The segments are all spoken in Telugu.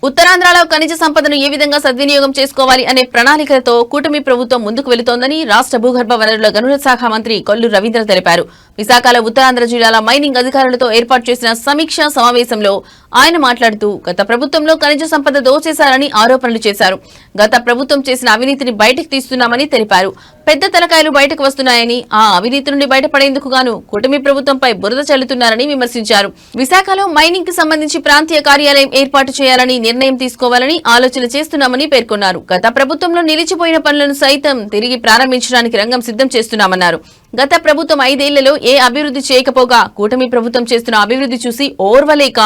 ఉత్తరాంధ్రలో ఖనిజ సంపదను ఏ విధంగా సద్వినియోగం చేసుకోవాలి అనే ప్రణాళికలతో కూటమి ప్రభుత్వం ముందుకు వెళుతోందని రాష్ట్ర భూగర్భ వనరుల గనుల శాఖ మంత్రి కొల్లు రవీంద్ర తెలిపారు. విశాఖలో ఉత్తరాంధ్ర జిల్లాల మైనింగ్ అధికారులతో ఏర్పాటు చేసిన సమీక్షా సమావేశంలో ఆయన మాట్లాడుతూ గత ప్రభుత్వంలో ఖనిజ సంపద దోచేశారని ఆరోపణలు చేశారు. గత ప్రభుత్వం చేసిన అవినీతిని బయటకు తీస్తున్నామని తెలిపారు. పెద్ద తలకాయలు బయటకు వస్తున్నాయని, ఆ అవినీతి నుండి బయటపడేందుకు గాను కూటమి ప్రభుత్వంపై బురద చల్లుతున్నారని విమర్శించారు. విశాఖలో మైనింగ్ కి సంబంధించి ప్రాంతీయ కార్యాలయం ఏర్పాటు చేయాలని నిర్ణయం తీసుకోవాలని ఆలోచన చేస్తున్నామని పేర్కొన్నారు. గత ప్రభుత్వంలో నిలిచిపోయిన పనులను సైతం తిరిగి ప్రారంభించడానికి రంగం సిద్ధం చేస్తున్నామన్నారు. గత ప్రభుత్వం 5 ఏళ్లలో ఏ అభివృద్ధి చేయకపోగా కూటమి ప్రభుత్వం చేస్తున్న అభివృద్ధి చూసి ఓర్వలేక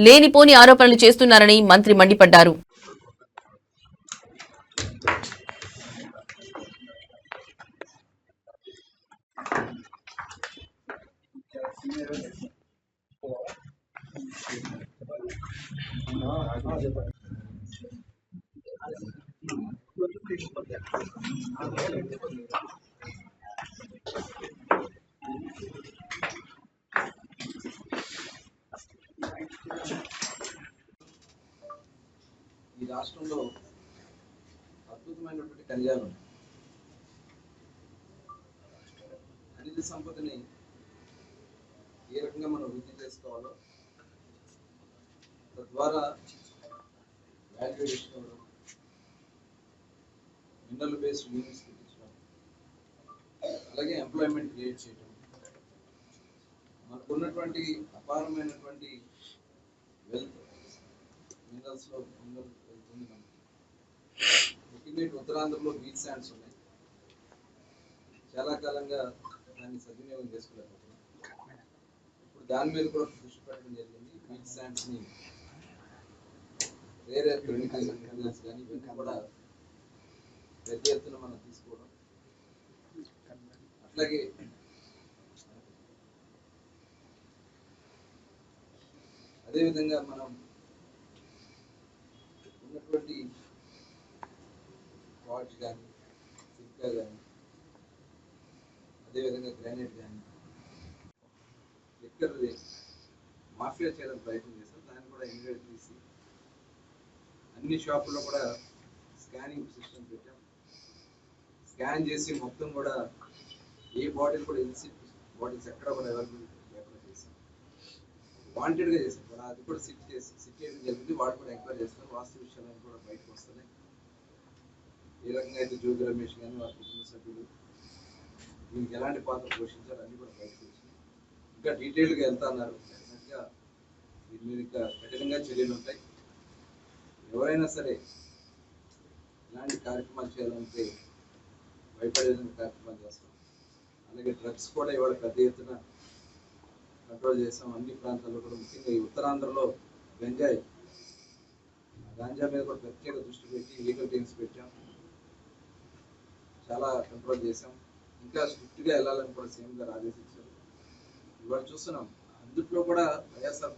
లేనిపోని ఆరోపణలు చేస్తున్నారని మంత్రి మండిపడ్డారు. ఈ రాష్ట్రంలో అద్భుతమైనటువంటి ఖనిజాలు ఖనిజ సంపదని ఏ రకంగా మనం వృద్ధి చేసుకోవాలో తద్వారా వాల్యుయేషన్ అవ్వడం, మినరల్ బేస్డ్ యూనిట్స్ పెట్టించడం, అలాగే ఎంప్లాయ్మెంట్ క్రియేట్ చేయడం, మనకున్నటువంటి అపారమైనటువంటి వెల్త్ మినరల్స్లో మినరల్ వెల్త్ ఉంది మనకి. ముఖ్యంగా ఉత్తరాంధ్రలో బీచ్ శాండ్స్ ఉన్నాయి. చాలా కాలంగా దాన్ని సద్వినియోగం చేసుకోలేకపోతున్నాం. ఇప్పుడు దాని మీద కూడా దృష్టి పెట్టడం జరిగింది. బీచ్ శాండ్స్ని వేరే కెమికల్స్ కానీ ఇవన్నీ కూడా పెద్ద ఎత్తున మనం తీసుకోవడం, అట్లాగే అదేవిధంగా మనం ఉన్నటువంటి క్వార్ట్జ్ కానీ సిలికా కానీ అదేవిధంగా గ్రానైట్ కానీ లిక్కర్ మాఫియా చేయడానికి ప్రయత్నం చేస్తాం. దాన్ని కూడా ఇన్వైట్ తీసి అన్ని షాపుల్లో కూడా స్కానింగ్ సిస్టమ్ పెట్టాం. స్కాన్ చేసి మొత్తం కూడా ఏ బాటిల్ కూడా ఇన్సిట్ బాటిల్స్ ఎక్కడ కూడా అవైలబుల్ లేకుండా చేసాం. వాంటెడ్గా చేసాం కూడా, అది కూడా సిట్ చేయడం జరిగింది. వాడు కూడా ఎంక్వైరీ చేస్తారు. వాస్తు విషయాలను కూడా బయటకు వస్తున్నాయి. ఏ రకంగా అయితే జోగి రమేష్ కానీ వారి కుటుంబ సభ్యులు దీనికి ఎలాంటి పాత్ర పోషించారు అన్నీ కూడా బయటకు వచ్చినాయి. ఇంకా డీటెయిల్గా వెళ్తా అన్నారు. డెఫినెట్గా దీని మీద ఇంకా కఠినంగా చర్యలు ఉంటాయి. ఎవరైనా సరే ఇలాంటి కార్యక్రమాలు చేయాలంటే భయపడే కార్యక్రమాలు చేస్తాం. అలాగే డ్రగ్స్ కూడా ఇవాళ పెద్ద ఎత్తున కంట్రోల్ చేస్తాం. అన్ని ప్రాంతాల్లో కూడా, ముఖ్యంగా ఈ ఉత్తరాంధ్రలో గాంజా మీద కూడా ప్రత్యేక దృష్టి పెట్టి లీగల్ టీమ్స్ పెట్టాం. చాలా కంట్రోల్ చేసాం. ఇంకా స్ట్రిక్ట్గా వెళ్ళాలని కూడా సీఎం గారు ఆదేశించారు. ఇవాళ చూస్తున్నాం అందుట్లో కూడా వైఎస్ఆర్